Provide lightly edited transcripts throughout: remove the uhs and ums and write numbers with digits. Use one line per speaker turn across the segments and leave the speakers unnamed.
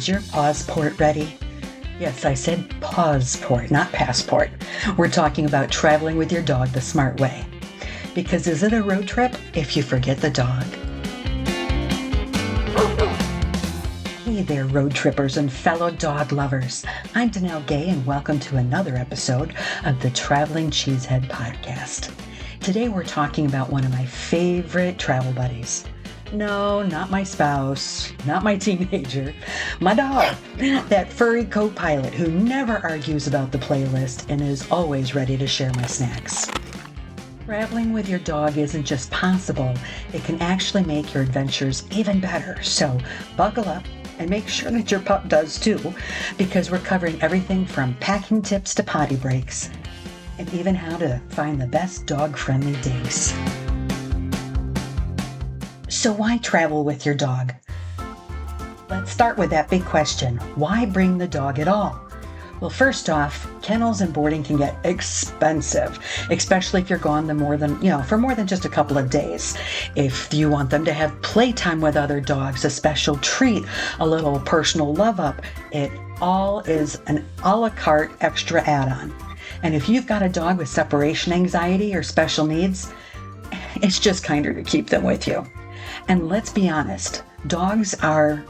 Is your Pawsport ready? Yes, I said Pawsport, not passport. We're talking about traveling with your dog the smart way. Because is it a road trip if you forget the dog? Hey there, road trippers and fellow dog lovers. I'm Danelle Gay, and welcome to another episode of the Traveling Cheesehead Podcast. Today we're talking about one of my favorite travel buddies. No, not my spouse, not my teenager, my dog, that furry co-pilot who never argues about the playlist and is always ready to share my snacks. Traveling with your dog isn't just possible, it can actually make your adventures even better. So buckle up and make sure that your pup does too, because we're covering everything from packing tips to potty breaks, and even how to find the best dog-friendly days. So why travel with your dog? Let's start with that big question. Why bring the dog at all? Well, first off, kennels and boarding can get expensive, especially if you're gone for more than just a couple of days. If you want them to have playtime with other dogs, a special treat, a little personal love up, it all is an a la carte extra add-on. And if you've got a dog with separation anxiety or special needs, it's just kinder to keep them with you. And let's be honest, dogs are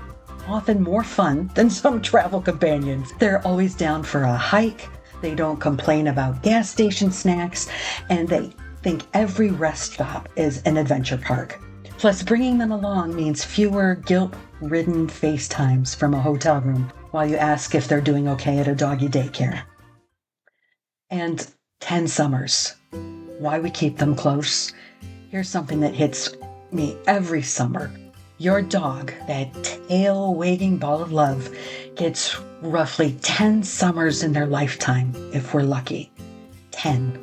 often more fun than some travel companions. They're always down for a hike, they don't complain about gas station snacks, and they think every rest stop is an adventure park. Plus, bringing them along means fewer guilt-ridden FaceTimes from a hotel room while you ask if they're doing okay at a doggy daycare. And 10 summers. Why we keep them close? Here's something that hits me every summer. Your dog, that tail-wagging ball of love, gets roughly 10 summers in their lifetime, if we're lucky. 10.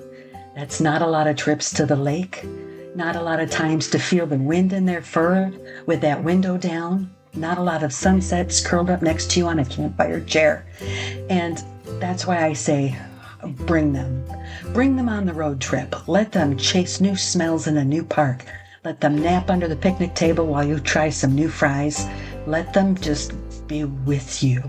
That's not a lot of trips to the lake, not a lot of times to feel the wind in their fur with that window down, not a lot of sunsets curled up next to you on a campfire chair. And that's why I say, bring them. Bring them on the road trip. Let them chase new smells in a new park. Let them nap under the picnic table while you try some new fries. Let them just be with you.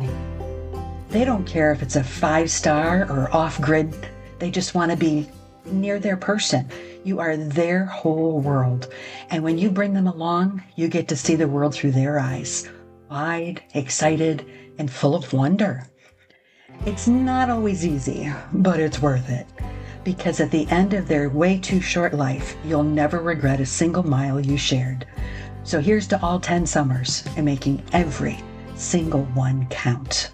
They don't care if it's a 5-star or off-grid. They just want to be near their person. You are their whole world. And when you bring them along, you get to see the world through their eyes. Wide, excited, and full of wonder. It's not always easy, but it's worth it. Because at the end of their way too short life, you'll never regret a single mile you shared. So here's to all 10 summers and making every single one count.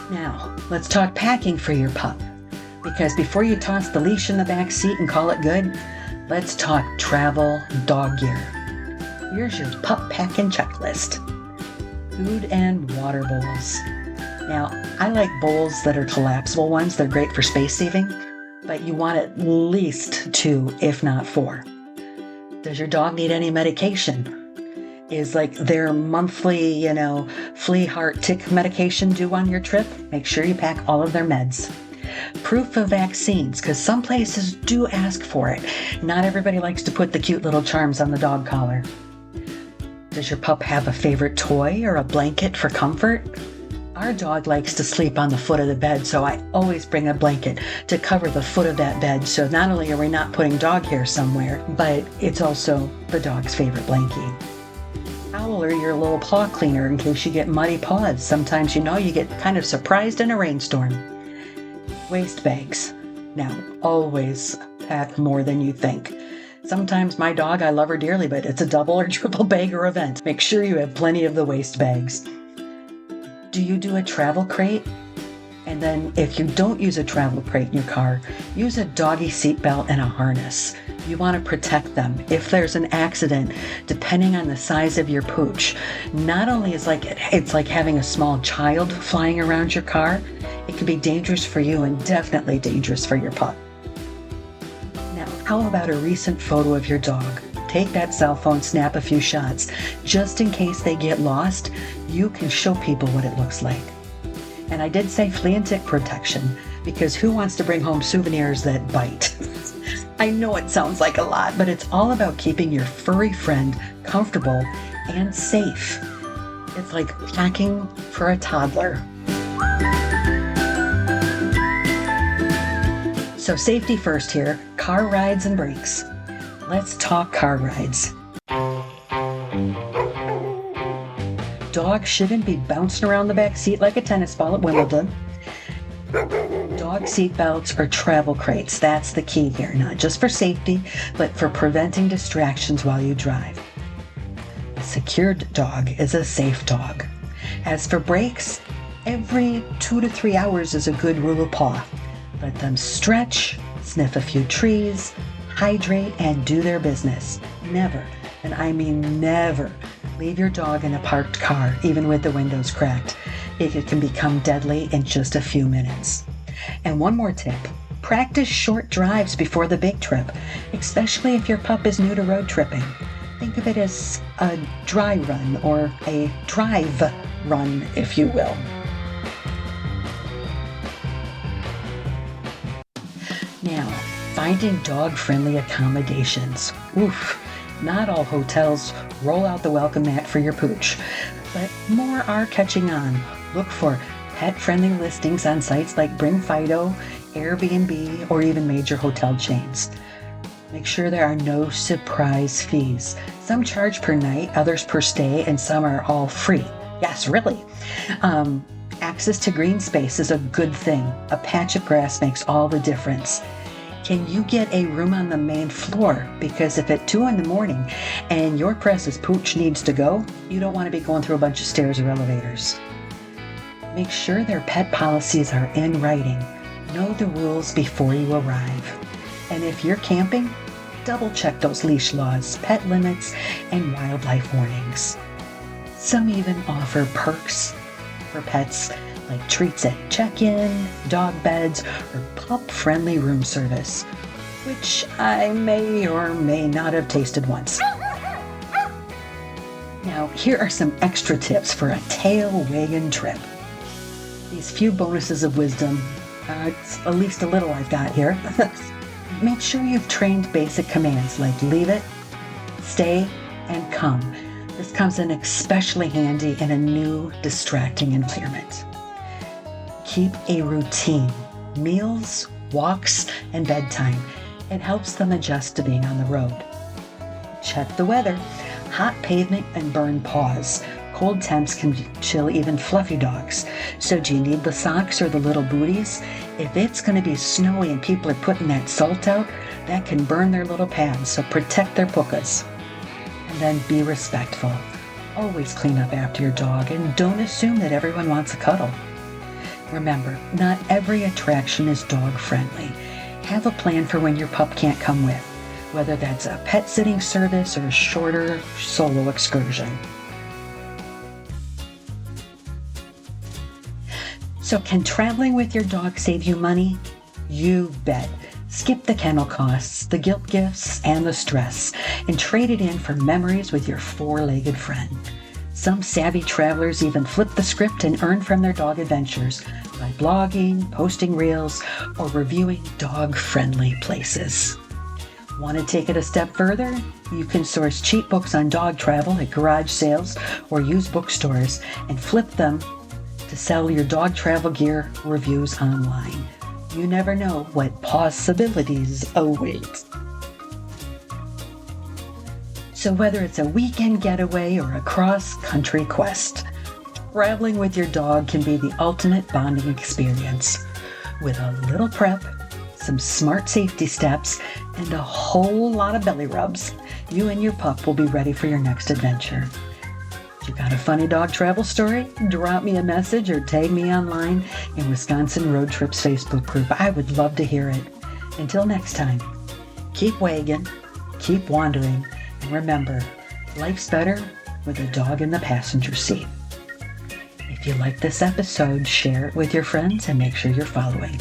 Now, let's talk packing for your pup. Because before you toss the leash in the back seat and call it good, let's talk travel dog gear. Here's your pup packing checklist. Food and water bowls. Now, I like bowls that are collapsible ones. They're great for space saving, but you want at least 2, if not 4. Does your dog need any medication? Is their monthly, flea, heart, tick medication due on your trip? Make sure you pack all of their meds. Proof of vaccines, because some places do ask for it. Not everybody likes to put the cute little charms on the dog collar. Does your pup have a favorite toy or a blanket for comfort? Our dog likes to sleep on the foot of the bed, so I always bring a blanket to cover the foot of that bed. So not only are we not putting dog hair somewhere, but it's also the dog's favorite blankie. Towel or your little paw cleaner in case you get muddy paws. Sometimes you get kind of surprised in a rainstorm. Waste bags. Now, always pack more than you think. Sometimes my dog, I love her dearly, but it's a double or triple bag or event. Make sure you have plenty of the waste bags. Do you do a travel crate? And then if you don't use a travel crate in your car, use a doggy seatbelt and a harness. You want to protect them. If there's an accident, depending on the size of your pooch, not only is it's like having a small child flying around your car, it can be dangerous for you and definitely dangerous for your pup. Now, how about a recent photo of your dog? Take that cell phone, snap a few shots. Just in case they get lost, you can show people what it looks like. And I did say flea and tick protection, because who wants to bring home souvenirs that bite? I know it sounds like a lot, but it's all about keeping your furry friend comfortable and safe. It's like packing for a toddler. So safety first here, car rides and brakes. Let's talk car rides. Dogs shouldn't be bouncing around the back seat like a tennis ball at Wimbledon. Dog seat belts or travel crates, that's the key here, not just for safety, but for preventing distractions while you drive. A secured dog is a safe dog. As for brakes, every 2 to 3 hours is a good rule of paw. Let them stretch, sniff a few trees, hydrate, and do their business. Never, and I mean never, leave your dog in a parked car, even with the windows cracked. It can become deadly in just a few minutes. And one more tip, practice short drives before the big trip, especially if your pup is new to road tripping. Think of it as a dry run or a drive run, if you will. Now, finding dog-friendly accommodations. Oof, not all hotels roll out the welcome mat for your pooch, but more are catching on. Look for pet-friendly listings on sites like Bring Fido, Airbnb, or even major hotel chains. Make sure there are no surprise fees. Some charge per night, others per stay, and some are all free. Yes, really. Access to green space is a good thing. A patch of grass makes all the difference. Can you get a room on the main floor? Because if at 2 a.m. and your precious pooch needs to go, you don't want to be going through a bunch of stairs or elevators. Make sure their pet policies are in writing. Know the rules before you arrive. And if you're camping, double check those leash laws, pet limits, and wildlife warnings. Some even offer perks for pets like treats at check-in, dog beds, or pup-friendly room service, which I may or may not have tasted once. Now, here are some extra tips for a tail wagging trip. These few bonuses of wisdom, it's at least a little I've got here. Make sure you've trained basic commands like leave it, stay, and come. This comes in especially handy in a new, distracting environment. Keep a routine, meals, walks, and bedtime. It helps them adjust to being on the road. Check the weather. Hot pavement and burned paws. Cold temps can chill even fluffy dogs. So do you need the socks or the little booties? If it's going to be snowy and people are putting that salt out, that can burn their little pads, so protect their pukas. And then be respectful. Always clean up after your dog and don't assume that everyone wants a cuddle. Remember, not every attraction is dog-friendly. Have a plan for when your pup can't come with, whether that's a pet sitting service or a shorter solo excursion. So can traveling with your dog save you money? You bet. Skip the kennel costs, the guilt gifts, and the stress, and trade it in for memories with your four-legged friend. Some savvy travelers even flip the script and earn from their dog adventures by blogging, posting reels, or reviewing dog-friendly places. Want to take it a step further? You can source cheap books on dog travel at garage sales or used bookstores and flip them to sell your dog travel gear reviews online. You never know what possibilities await. So whether it's a weekend getaway or a cross-country quest, traveling with your dog can be the ultimate bonding experience. With a little prep, some smart safety steps, and a whole lot of belly rubs, you and your pup will be ready for your next adventure. If you got a funny dog travel story? Drop me a message or tag me online in Wisconsin Road Trips Facebook group. I would love to hear it. Until next time, keep wagging, keep wandering, and remember, life's better with a dog in the passenger seat. If you like this episode, share it with your friends and make sure you're following.